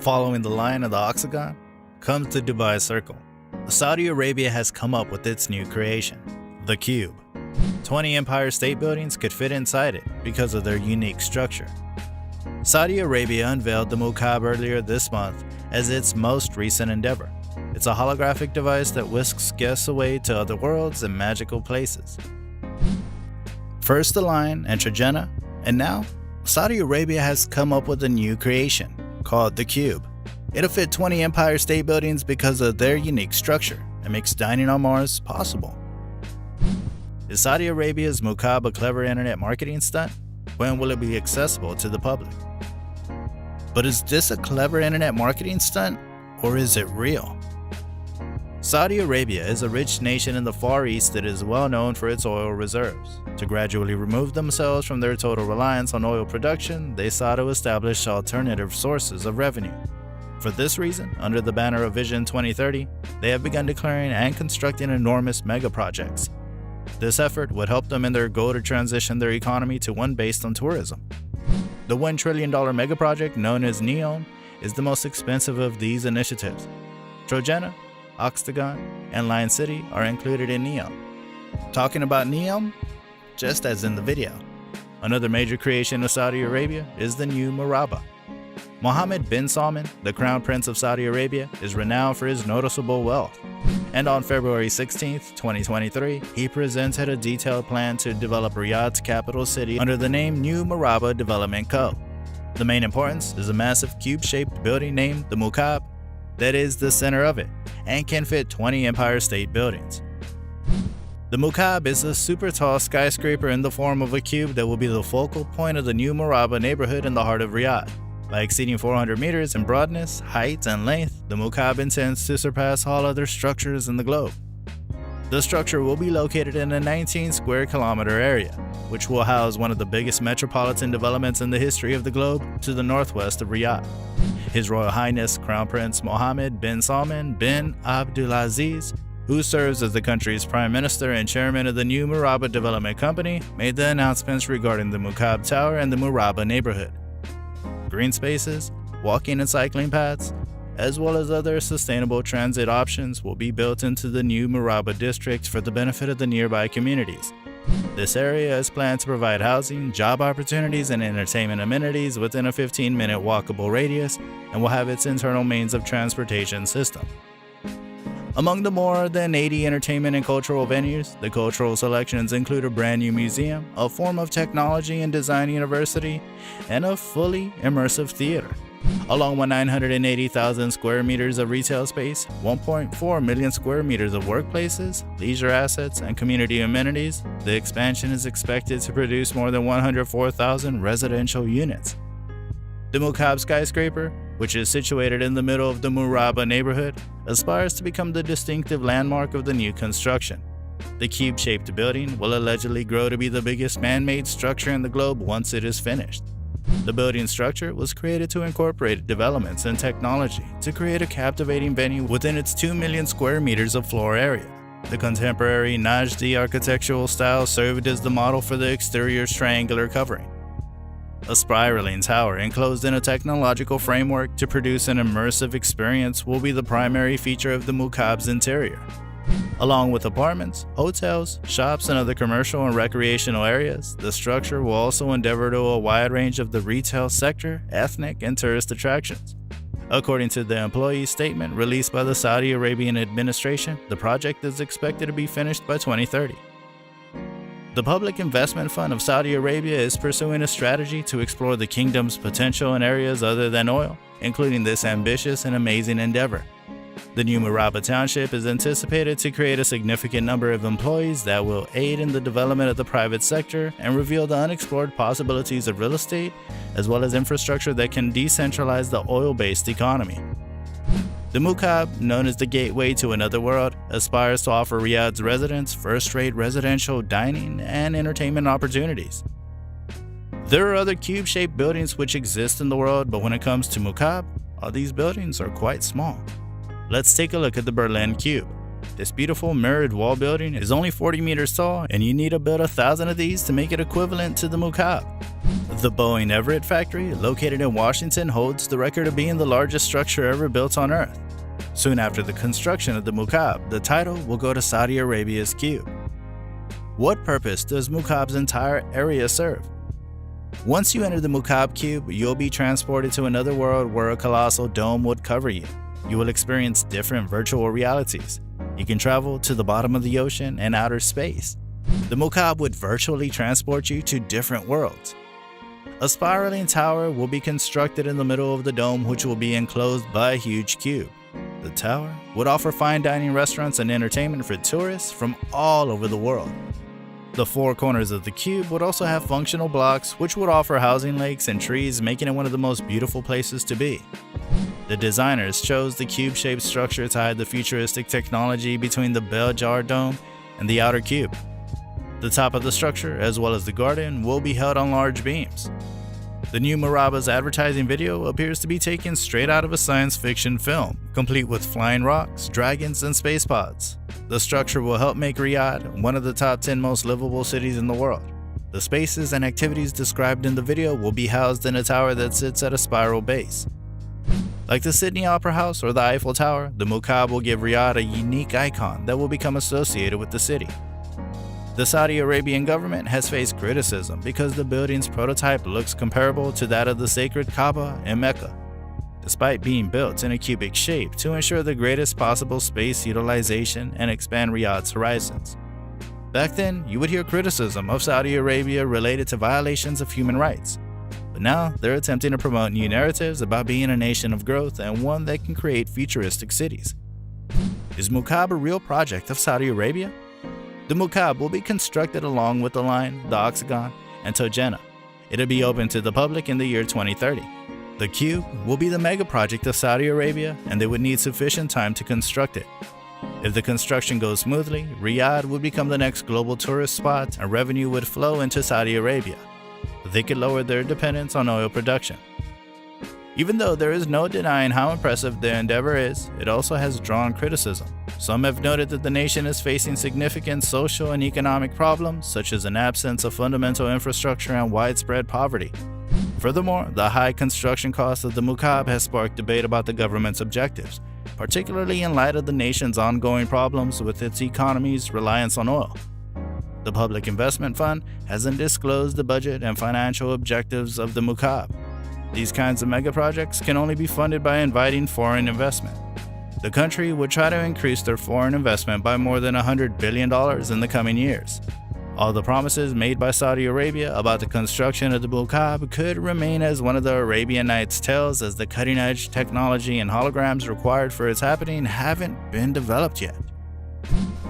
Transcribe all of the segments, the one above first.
Following the line of the octagon comes the Dubai Circle. Saudi Arabia has come up with its new creation, the Cube. 20 Empire State Buildings could fit inside it because of their unique structure. Saudi Arabia unveiled the Muqab earlier this month as its most recent endeavor. It's a holographic device that whisks guests away to other worlds and magical places. First the Line and Trojena, and now Saudi Arabia has come up with a new creation called the Cube. It'll fit 20 Empire State Buildings because of their unique structure and makes dining on Mars possible. Is Saudi Arabia's Muqab a clever internet marketing stunt? When will it be accessible to the public? But is this a clever internet marketing stunt, or is it real? Saudi Arabia is a rich nation in the Far East that is well known for its oil reserves. To gradually remove themselves from their total reliance on oil production, they sought to establish alternative sources of revenue. For this reason, under the banner of Vision 2030, they have begun declaring and constructing enormous mega projects. This effort would help them in their goal to transition their economy to one based on tourism. The $1 trillion mega project known as NEOM is the most expensive of these initiatives. Trojena, Octagon, and Lion City are included in NEOM. Talking about NEOM, just as in the video, another major creation of Saudi Arabia is the new Murabba. Mohammed bin Salman, the Crown Prince of Saudi Arabia, is renowned for his noticeable wealth. And on February 16, 2023, he presented a detailed plan to develop Riyadh's capital city under the name New Murabba Development Co. The main importance is a massive cube-shaped building named the Muqab that is the center of it and can fit 20 Empire State Buildings. The Muqab is a super tall skyscraper in the form of a cube that will be the focal point of the New Murabba neighborhood in the heart of Riyadh. By exceeding 400 meters in broadness, height, and length, the Muqab intends to surpass all other structures in the globe. The structure will be located in a 19 square kilometer area, which will house one of the biggest metropolitan developments in the history of the globe to the northwest of Riyadh. His Royal Highness Crown Prince Mohammed bin Salman bin Abdulaziz, who serves as the country's Prime Minister and Chairman of the New Murabba Development Company, made the announcements regarding the Muqab Tower and the Murabba neighborhood. Green spaces, walking and cycling paths, as well as other sustainable transit options will be built into the new Murabba district for the benefit of the nearby communities. This area is planned to provide housing, job opportunities, and entertainment amenities within a 15-minute walkable radius and will have its internal means of transportation system. Among the more than 80 entertainment and cultural venues, the cultural selections include a brand new museum, a form of technology and design university, and a fully immersive theater. Along with 980,000 square meters of retail space, 1.4 million square meters of workplaces, leisure assets, and community amenities, the expansion is expected to produce more than 104,000 residential units. The Muqab skyscraper, which is situated in the middle of the Murabba neighborhood, aspires to become the distinctive landmark of the new construction. The cube-shaped building will allegedly grow to be the biggest man-made structure in the globe once it is finished. The building structure was created to incorporate developments and technology to create a captivating venue within its 2 million square meters of floor area. The contemporary Najdi architectural style served as the model for the exterior's triangular covering. A spiraling tower enclosed in a technological framework to produce an immersive experience will be the primary feature of the Muqab's interior. Along with apartments, hotels, shops, and other commercial and recreational areas, the structure will also endeavor to a wide range of the retail sector, ethnic, and tourist attractions. According to the employee statement released by the Saudi Arabian administration, the project is expected to be finished by 2030. The Public Investment Fund of Saudi Arabia is pursuing a strategy to explore the kingdom's potential in areas other than oil, including this ambitious and amazing endeavor. The new Murabba township is anticipated to create a significant number of employees that will aid in the development of the private sector and reveal the unexplored possibilities of real estate, as well as infrastructure that can decentralize the oil-based economy. The Muqab, known as the gateway to another world, aspires to offer Riyadh's residents first-rate residential dining and entertainment opportunities. There are other cube-shaped buildings which exist in the world, but when it comes to Muqab, all these buildings are quite small. Let's take a look at the Berlin Cube. This beautiful mirrored wall building is only 40 meters tall, and you need to build 1,000 of these to make it equivalent to the Mukaab. The Boeing Everett factory, located in Washington, holds the record of being the largest structure ever built on Earth. Soon after the construction of the Mukaab, the title will go to Saudi Arabia's Cube. What purpose does Mukaab's entire area serve? Once you enter the Mukaab Cube, you'll be transported to another world where a colossal dome would cover you. You will experience different virtual realities. You can travel to the bottom of the ocean and outer space. The Mukaab would virtually transport you to different worlds. A spiraling tower will be constructed in the middle of the dome, which will be enclosed by a huge cube. The tower would offer fine dining restaurants and entertainment for tourists from all over the world. The four corners of the cube would also have functional blocks, which would offer housing lakes and trees, making it one of the most beautiful places to be. The designers chose the cube-shaped structure to hide the futuristic technology between the bell jar dome and the outer cube. The top of the structure, as well as the garden, will be held on large beams. The new Maraba's advertising video appears to be taken straight out of a science fiction film, complete with flying rocks, dragons, and space pods. The structure will help make Riyadh one of the top 10 most livable cities in the world. The spaces and activities described in the video will be housed in a tower that sits at a spiral base. Like the Sydney Opera House or the Eiffel Tower, the Mukaab will give Riyadh a unique icon that will become associated with the city. The Saudi Arabian government has faced criticism because the building's prototype looks comparable to that of the sacred Kaaba in Mecca, despite being built in a cubic shape to ensure the greatest possible space utilization and expand Riyadh's horizons. Back then, you would hear criticism of Saudi Arabia related to violations of human rights, but now they're attempting to promote new narratives about being a nation of growth and one that can create futuristic cities. Is Mukaab a real project of Saudi Arabia? The Mukaab will be constructed along with the Line, the Octagon, and Trojena. It'll be open to the public in the year 2030. The Cube will be the mega project of Saudi Arabia, and they would need sufficient time to construct it. If the construction goes smoothly, Riyadh would become the next global tourist spot and revenue would flow into Saudi Arabia. They could lower their dependence on oil production. Even though there is no denying how impressive the endeavor is, it also has drawn criticism. Some have noted that the nation is facing significant social and economic problems, such as an absence of fundamental infrastructure and widespread poverty. Furthermore, the high construction cost of the Mukaab has sparked debate about the government's objectives, particularly in light of the nation's ongoing problems with its economy's reliance on oil. The Public Investment Fund hasn't disclosed the budget and financial objectives of the Mukaab. These kinds of mega projects can only be funded by inviting foreign investment. The country would try to increase their foreign investment by more than $100 billion in the coming years. All the promises made by Saudi Arabia about the construction of the Mukaab could remain as one of the Arabian Nights' tales, as the cutting-edge technology and holograms required for its happening haven't been developed yet.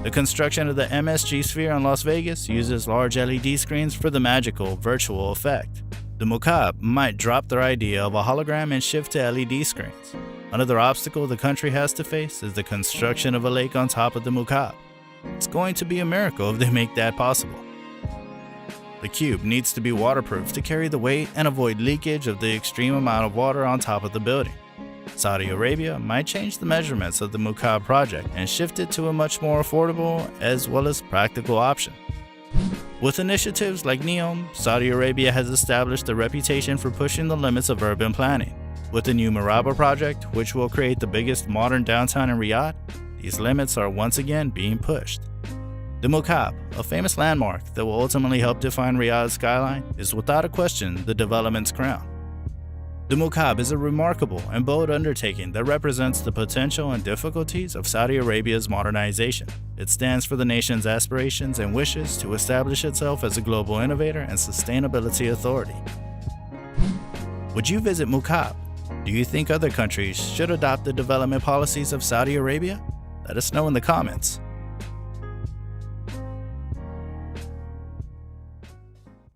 The construction of the MSG Sphere in Las Vegas uses large LED screens for the magical virtual effect. The Mukaab might drop their idea of a hologram and shift to LED screens. Another obstacle the country has to face is the construction of a lake on top of the Mukaab. It's going to be a miracle if they make that possible. The cube needs to be waterproof to carry the weight and avoid leakage of the extreme amount of water on top of the building. Saudi Arabia might change the measurements of the Mukaab project and shift it to a much more affordable as well as practical option. With initiatives like NEOM, Saudi Arabia has established a reputation for pushing the limits of urban planning. With the new Maraba project, which will create the biggest modern downtown in Riyadh, these limits are once again being pushed. The Mukaab, a famous landmark that will ultimately help define Riyadh's skyline, is without a question the development's crown. The Mukaab is a remarkable and bold undertaking that represents the potential and difficulties of Saudi Arabia's modernization. It stands for the nation's aspirations and wishes to establish itself as a global innovator and sustainability authority. Would you visit Mukaab? Do you think other countries should adopt the development policies of Saudi Arabia? Let us know in the comments.